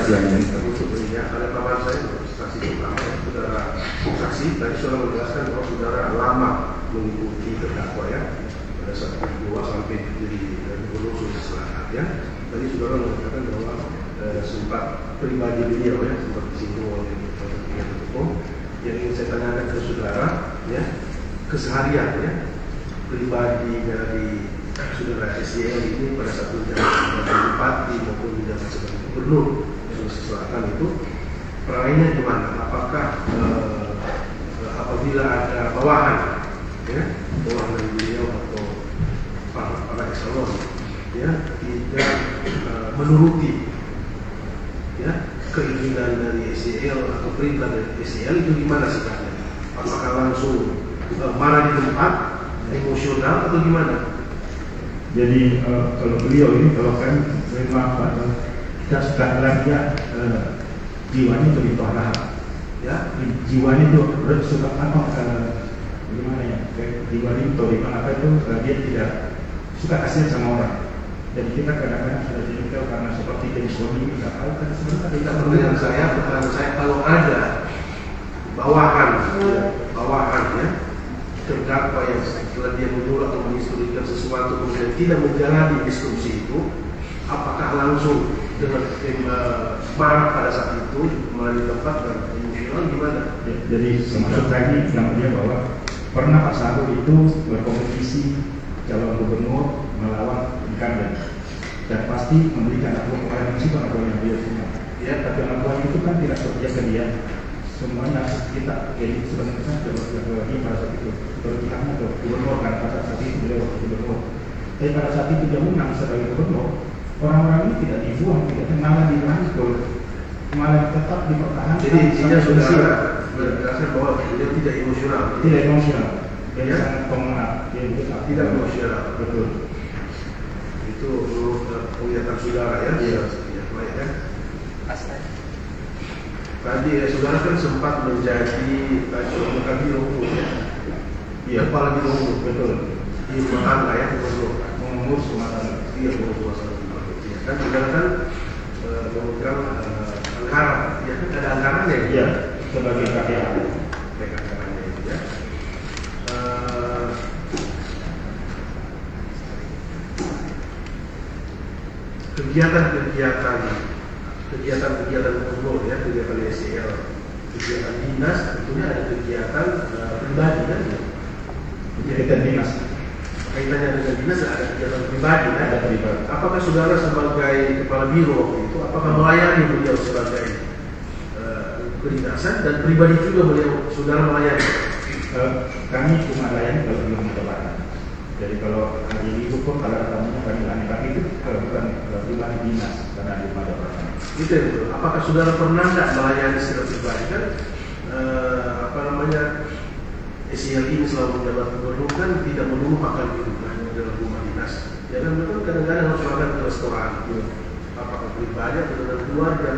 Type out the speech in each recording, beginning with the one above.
kesaksiannya. Ya, ada kawan saya saksi pertama, saudara saksi tadi sudah menjelaskan bahwa saudara lama mengikuti terdakwa ya pada saat kedua sampai jadi gubernur Sulawesi Selatan ya. Tadi saudara mengatakan bahwa sempat pribadi beliau ya sempat disinggung oleh pihak hukum. Yang ingin saya tanyakan ke saudara ya keseharian ya pribadi dari saudara SDL ini pada saat menjabat sebagai bupati maupun menjabat sebagai gubernur Sulawesi Selatan itu perannya gimana? Apakah apabila ada bawahan ya bawahan dari beliau atau para eselon ya tidak menuruti ya keinginan dari SDL atau perintah dari SDL itu gimana sikapnya? Apakah langsung marah di tempat, emosional atau gimana? Jadi kalau beliau ini kalau kan memang kita suka bilang dia jiwanya itu ditolak Ya, jiwanya itu suka apa gimana ya jiwa itu apa itu dia tidak suka kasihan sama orang. Jadi kita kadang-kadang sudah diingat karena seperti jenis suami tidak tahu kan sebenarnya tidak pertanyaan saya kalau ada bawahan ya terdakwa yang setelah dia menolak atau menginstruksikan sesuatu kemudian tidak menjalani instruksi itu, apakah langsung dengan marah pada saat itu melalui tempat dan emosional gimana? Ya, jadi maksud saya ini namanya bahwa pernah Pak Saru itu berkompetisi calon gubernur melawan incumbent dan pasti memberikan anak buah meskipun anak buah yang dia punya. Ya, tapi anak buah itu kan tidak berpihak ke dia. Semuanya kita jadi sebenarnya berpihak pada saat itu berpihaknya ke gubernur kan pada saat itu beliau gubernur. Tapi pada saat itu dia menang sebagai gubernur, orang-orang ini tidak dibuang, tidak malah dirangkul, malah tetap dipertahankan. Jadi intinya saudara berjelaskan bahwa dia tidak emosional. Tidak emosional. Dia Ya? sangat pemenang. Dia Tidak emosional. Betul. Itu menurut penglihatan saudara ya. Iya. Ya, baik ya. Tadi saudara kan sempat menjadi kepala biro ya. Iya, kepala biro Betul. di Sumatera ya, gubernur. Mengurus Sumatera. Iya, gubernur Sumatera. Kan saudara kan memegang anggaran, ya kan ada anggarannya ya. Iya. Sebagai KPA. Baik anggarannya itu ya. Kegiatan gubernur ya, kegiatan SDL, kegiatan dinas, tentunya ada kegiatan pribadi kan ya. Kegiatan dinas. Kaitannya dengan dinas ada kegiatan pribadi kan. Ada pribadi. Apakah saudara sebagai kepala biro itu, apakah melayani beliau sebagai kedinasan dan pribadi juga beliau saudara melayani? Kami cuma layani kalau belum jabatan. Jadi kalau hari Minggu pun kalau ada tamunya kami layani, tapi itu bukan pribadi dinas karena di jabatan. Itu ya betul. Apakah saudara pernah tidak melayani secara pribadi kan? SDL ini selama menjabat gubernur kan tidak melulu makan minum hanya dalam rumah dinas. Ya kan betul kadang-kadang harus makan ke restoran. Apakah pribadi atau dengan keluarga?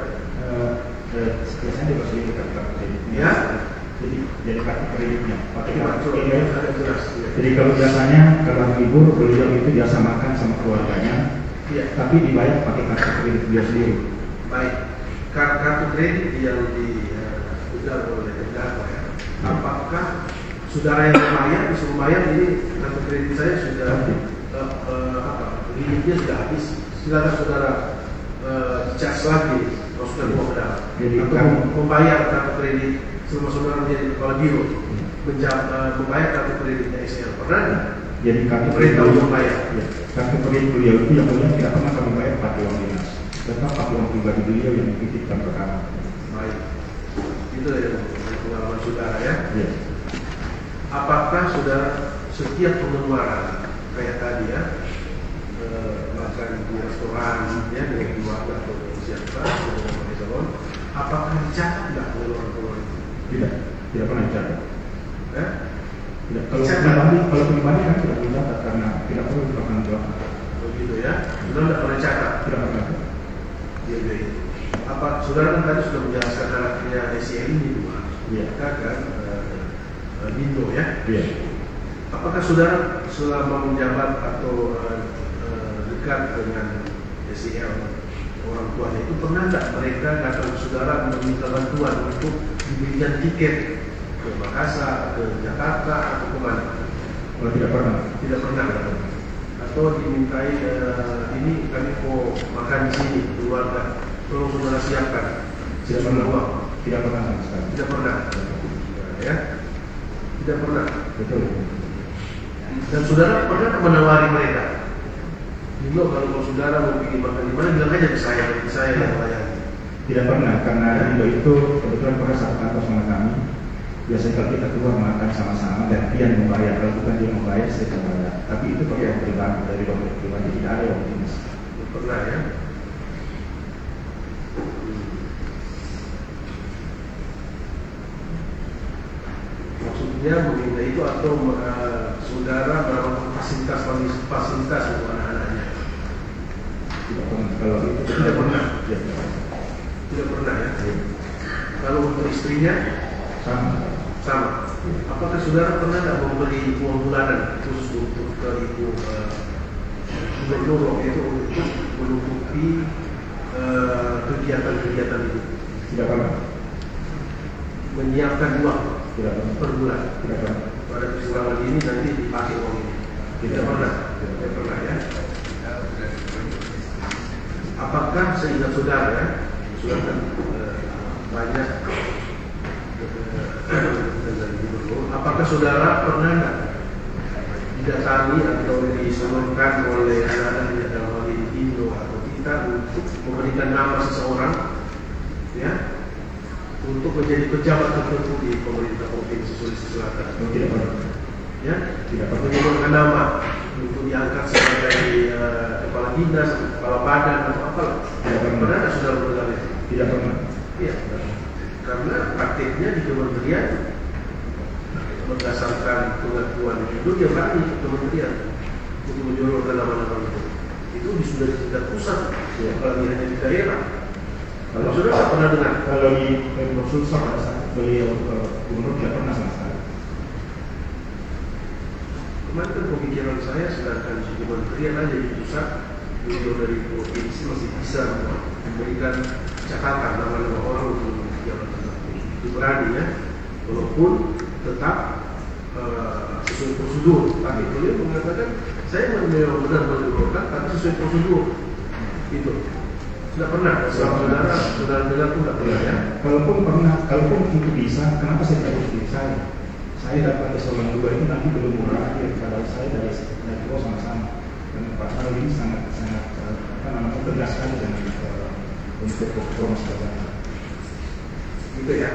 Biasanya dipersilakan kartu kreditnya. Ya. Jadi kartu kreditnya. Pakai kartu Coba kredit. ada jelas. Jadi kalau biasanya kalau libur beliau itu biasa makan sama keluarganya. Iya. Tapi dibayar pakai kartu kredit dia sendiri. Baik. Kartu kredit yang dipegang oleh terdakwa ya. Apakah saudara yang membayar disuruh bayar ini kartu kredit saya sudah limitnya sudah habis. Silakan saudara cas lagi. Maksudnya mau ke dalam. Jadi atau membayar kartu kredit selama saudara menjadi kepala biro membayar kartu kreditnya SDL pernah nggak? Jadi kartu Perintah kredit untuk bayar. Ya, kartu kredit beliau itu yang mulia tidak pernah kami bayar pakai uang dinas. Tetap pakai uang pribadi beliau yang dititipkan ke kami. Baik. Itu yang pengalaman saudara ya. Ya. Apakah saudara setiap pengeluaran kayak tadi ya makan di restoran ya dengan keluarga atau siapa dengan salon, apakah dicatat nggak pengeluaran itu? Tidak pernah dicatat. Ya? Tidak. Kalau pribadi kan tidak perlu catat karena tidak perlu dipertanggungjawabkan. Begitu ya. Saudara tidak pernah catat. Tidak pernah. Iya. Apa saudara kan tadi sudah menjelaskan anaknya SDL ini dua. Iya. Kan Bindo ya. Iya. Apakah saudara selama menjabat atau dekat dengan SDL orang tuanya itu pernah nggak mereka datang ke saudara meminta bantuan untuk diberikan tiket ke Makassar, ke Jakarta atau kemana? Kalau tidak pernah. Tidak pernah. Atau dimintai ini kami mau makan di sini keluarga, tolong saudara siapkan. Tidak pernah uang. Tidak pernah sama sekali. Tidak pernah. Ya, tidak pernah. Betul. Dan saudara pernah menawari mereka? Dino, kalau saudara mau pergi makan di mana, bilang aja ke saya yang melayani. Tidak pernah, karena Dino itu kebetulan pernah satu kantor sama kami. Biasanya kalau kita keluar makan sama-sama dan dia membayar, kalau bukan dia membayar saya membayar. Tapi itu pakai uang pribadi, dari uang pribadi tidak ada uang dinas. Pernah ya? Maksudnya meminta itu atau saudara menawarkan fasilitas untuk anak-anaknya? Tidak pernah. Kalau itu Tidak pernah. Ya, Tidak pernah ya? Kalau untuk istrinya sama. Apakah saudara pernah tidak memberi uang bulanan khusus untuk ke ibu gubernur itu untuk menutupi kegiatan-kegiatan itu? tidak pernah. Menyiapkan uang Tidak pernah. per bulan Tidak pernah. pada kesilangan ini nanti dipakai uang ini? Tidak pernah. Tidak pernah ya. Apakah seingat saudara ya, saudara kan banyak dengan gubernur, apakah saudara pernah nggak didatangi atau disuruhkan oleh anak-anak dalam hal ini Indo atau kita untuk memberikan nama seseorang ya untuk menjadi pejabat tertentu di pemerintah provinsi Sulawesi Selatan? Tidak pernah. Ya, Tidak pernah. menyebutkan nama untuk diangkat sebagai kepala dinas, kepala badan atau apa? Tidak pernah. Pernah nggak saudara mendengar itu? Tidak pernah. Iya, karena praktiknya di kementerian berdasarkan pengakuan itu dia berani ke kementerian untuk menjolorkan nama-nama itu sudah di tingkat pusat, apalagi hanya di daerah. Kalau sudah saya pernah dengar. Kalau di Pemprov Sulsel pada saat beliau gubernur tidak pernah sama sekali. Kemarin kan pemikiran saya sedangkan di kementerian aja di pusat, beliau dari provinsi masih bisa memberikan catatan nama-nama orang untuk jabatan tertentu. Itu berani ya, walaupun tetap sesuai prosedur. Tapi beliau mengatakan saya memang benar menjolorkan, tapi sesuai prosedur. Itu sudah pernah. Saudara dengar pun tidak pernah ya. Kalaupun itu bisa, kenapa saya tidak harus diri saya? Saya dapat eselon 2 itu nanti belum berakhir, padahal saya dari dua sama-sama. Dan Pak Sarul ini sangat tegas sekali dengan untuk performa sekarang. Gitu ya.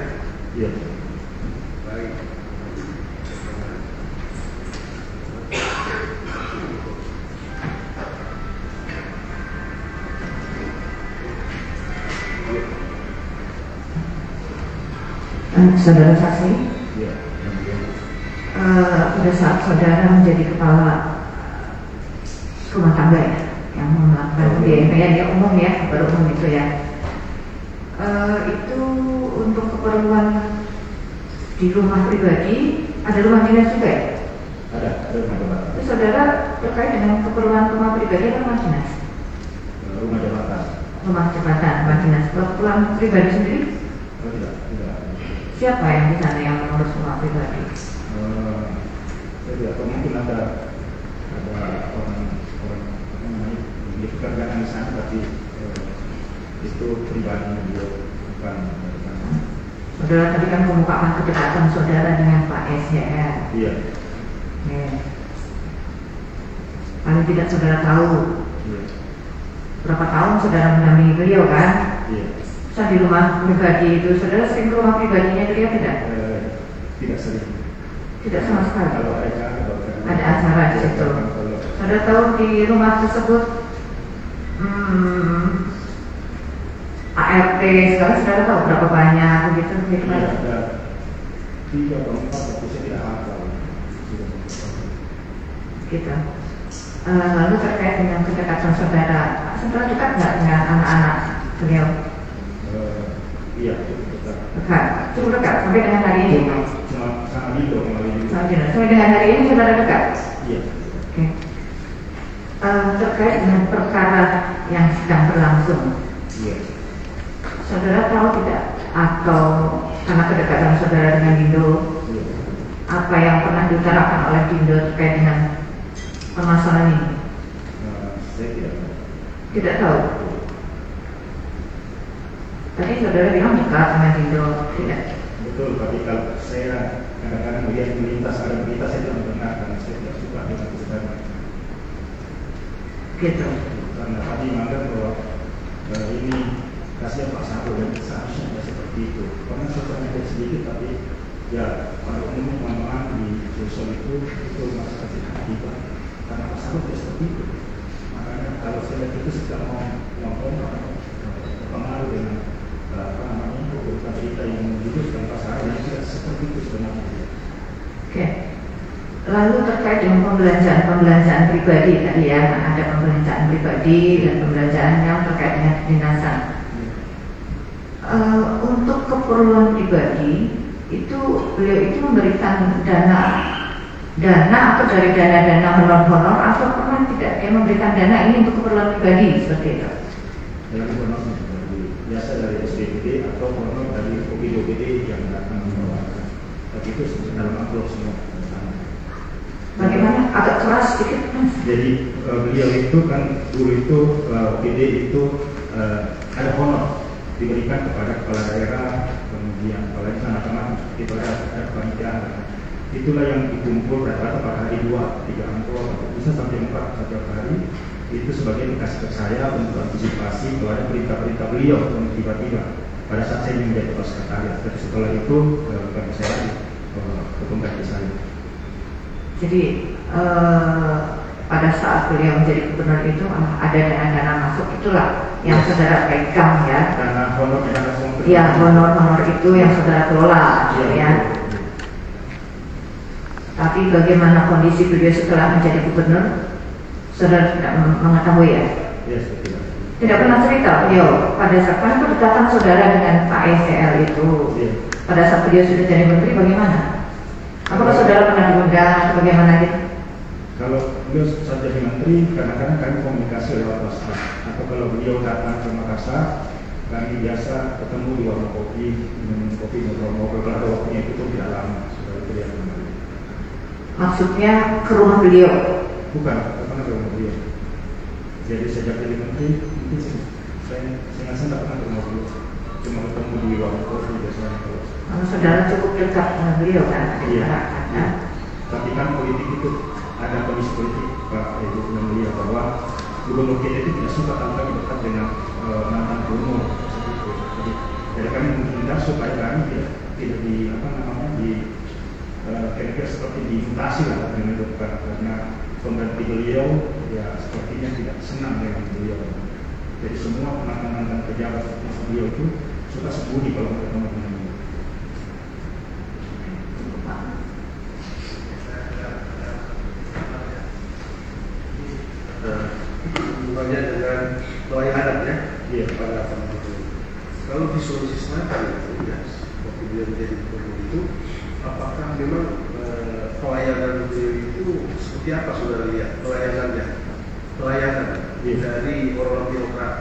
Iya. Baik. Saudara saksi, Iya. pada saat saudara menjadi kepala rumah tangga ya, yang melakukan biaya umum ya, umum itu ya, itu untuk keperluan di rumah pribadi, ada rumah dinas juga ya? Ada rumah jabatan. Itu saudara terkait dengan keperluan rumah pribadi atau rumah dinas? Rumah jabatan. Rumah jabatan, rumah dinas. Keperluan pribadi sendiri? Tidak. Siapa yang di sana yang mengurus rumah pribadi? Saya tidak tahu, mungkin ada orang apa namanya di pekerjaan di sana, tapi itu pribadi dia bukan. Saudara tadi kan mengemukakan kedekatan saudara dengan Pak SJR. Iya. Paling tidak saudara tahu Iya. berapa tahun saudara mendampingi beliau kan? Iya. Saya di rumah pribadi itu, saudara sering ke rumah pribadinya beliau tidak? Tidak sering. Tidak sama sekali. Kalau ada acara di situ. Saudara tahu di rumah tersebut ART sekarang saudara tahu berapa banyak begitu? Ada 3 atau 4, tapi saya tidak hafal. Gitu. Lalu terkait dengan kedekatan saudara dekat nggak dengan anak-anak beliau? Iya, dekat. Cukup dekat sampai dengan hari ini. Cuma sangat itu Sampai dengan hari ini saudara dekat. Iya. Oke. Terkait dengan perkara yang sedang berlangsung saudara tahu tidak, atau karena kedekatan saudara dengan Dindo, apa yang pernah diutarakan oleh Dindo terkait dengan permasalahan ini? Saya tidak tahu. Tidak tahu. Tadi saudara bilang dekat dengan Dindo, tidak? Betul, tapi kalau saya kadang-kadang melihat melintas, ada berita saya tidak mendengar karena saya tidak suka dengan kebenaran. Gitu. Karena tadi menganggap bahwa ini kasihan Pak Sambo dan seharusnya tidak seperti itu. Karena sebenarnya sedikit tapi ya pada umumnya teman-teman di sosial itu masih kasih hati Pak. Karena Pak Sambo tidak seperti itu. Makanya kalau saya lihat itu sedang mau ngomong terpengaruh dengan berita yang menjudulkan pasar yang tidak seperti itu sebenarnya. Oke. Lalu terkait dengan pembelanjaan pribadi tadi ya, ada pembelanjaan pribadi dan pembelanjaan yang terkait dengan kedinasan. Untuk keperluan pribadi itu beliau itu memberikan dana atau dari dana honor atau pernah tidak dia memberikan dana ini untuk keperluan pribadi seperti itu? Dari honor biasa dari SPBD atau honor dari OPD yang akan membawakan. Tapi itu dalam amplop semua. Bagaimana? Agak keras sedikit Mas. Jadi beliau itu kan dulu itu OPD itu ada honor diberikan kepada kepala daerah, kemudian kepala teman-teman kepada kepanitiaan. Itulah yang dikumpul rata-rata pada hari 2, 3 amplop atau bisa sampai 4 setiap hari. Itu sebagai dikasih ke saya untuk antisipasi kepada perintah-perintah beliau yang tiba-tiba pada saat saya menjadi kepala sekretariat. Tapi setelah itu bukan saya pengganti saya. Jadi pada saat beliau menjadi gubernur itu ada dana masuk, itulah yang saudara pegang ya. Dana honor, ya honor itu yang saudara kelola gitu ya. Tapi bagaimana kondisi beliau setelah menjadi gubernur? Saudara tidak mengetahui ya? Ya, tidak. Tidak pernah cerita beliau pada saat kedekatan saudara dengan Pak SCL itu. Ya. Pada saat beliau sudah jadi menteri bagaimana? Apakah saudara pernah diundang atau bagaimana gitu? Kalau beliau saat jadi menteri, kadang-kadang kami komunikasi lewat WhatsApp. Atau kalau beliau datang ke Makassar, kami biasa ketemu di warung kopi, minum kopi, ngobrol-ngobrol. Kalau ada waktunya itu pun tidak lama, sudah beliau kembali. Maksudnya ke rumah beliau? Bukan ke rumah beliau. Jadi sejak jadi menteri, mungkin saya tidak pernah ke rumah beliau. Cuma ketemu di warung kopi biasanya. Kalau saudara cukup dekat dengan beliau kan? Iya. Tapi kan politik itu ada kondisi politik Pak Ibu dan beliau bahwa gubernur kita itu tidak suka kalau kami dekat dengan mantan gubernur seperti itu. Jadi kami menghindar supaya kami tidak kira-kira seperti dimutasi lah dengan dekat, karena pengganti beliau ya sepertinya tidak senang dengan beliau. Jadi semua mantan pejabat beliau itu suka sembunyi kalau ketemu dengan beliau. Hubungannya dengan pelayanan ya, pada teman itu. Kalau di Sulawesi Selatan itu ya, waktu beliau menjadi gubernur itu, apakah memang pelayanan beliau itu seperti apa saudara lihat pelayanan dari orang birokrat?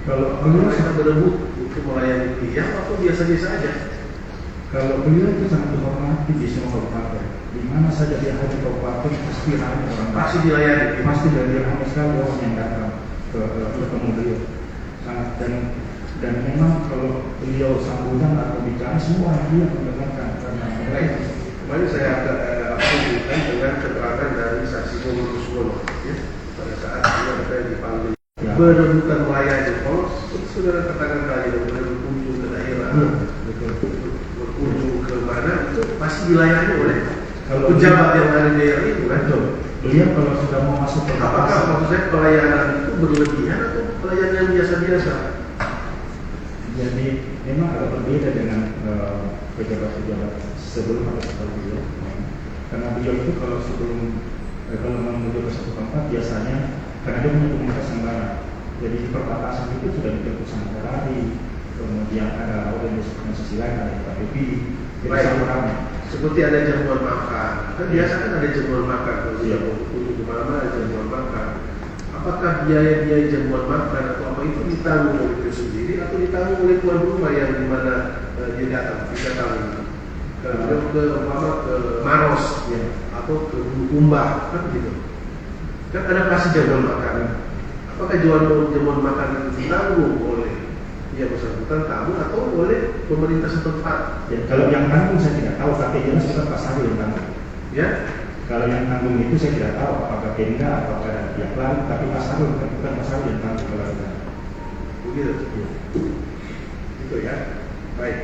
Kalau mereka berebut untuk melayani beliau atau biasa-biasa aja? Kalau beliau itu sangat dihormati di semua kabupaten. Di mana saja dia hadir kabupaten pasti ramai orang. Pasti dilayani. Pasti dari ramai sekali orang yang datang ke ketemu beliau. Sangat dan memang kalau beliau sambutan atau bicara semua orang dia mendengarkan karena mereka. Kemarin saya tunjukkan dengan keterangan dari saksi Suwono ya, pada saat dia berada dipanggil berebutan melayani. Kalau saudara katakan tadi berkunjung ke daerah, berkunjung ke mana itu pasti dilayani oleh pejabat yang ada di daerah itu kan? Beliau kalau sudah mau masuk ke apakah maksud saya pelayanan itu berlebihan atau pelayanan yang biasa-biasa? Jadi memang agak berbeda dengan pejabat-pejabat sebelum atau setelah beliau. Karena beliau itu kalau menuju ke satu tempat biasanya karena dia punya komunitas yang banyak. Jadi di perbatasan itu sudah dijemput sama Ferrari, kemudian ada organisasi lain, ada KPP, jadi sama ramai. Seperti ada jamuan makan, kan biasa kan ada jamuan makan, kalau dia mau kunjung ke mana ada jamuan makan. Apakah biaya jamuan makan atau apa itu ditanggung oleh beliau sendiri atau ditanggung oleh tuan rumah yang dimana dia datang ke Maros ya, atau ke Umbah kan gitu. Kan ada kasih jamuan makanan. Apakah jamuan makanan itu ditanggung oleh yang bersangkutan tamu atau oleh pemerintah setempat? Ya, kalau yang tanggung saya tidak tahu, tapi jelas bukan Pak Sarul yang tanggung. Ya, kalau yang tanggung itu saya tidak tahu apakah Pemda atau ada pihak lain, tapi Pak Sarul bukan Pak Sarul yang tanggung kalau ada. Begitu. Ya. Itu ya. Baik.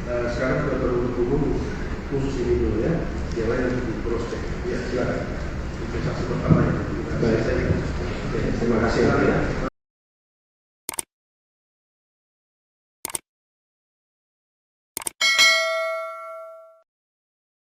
Sekarang kita berhubung khusus ini dulu ya. Yang lain nanti di cross check. Ya, silakan. Investasi pertama ya. Baik. Terima kasih.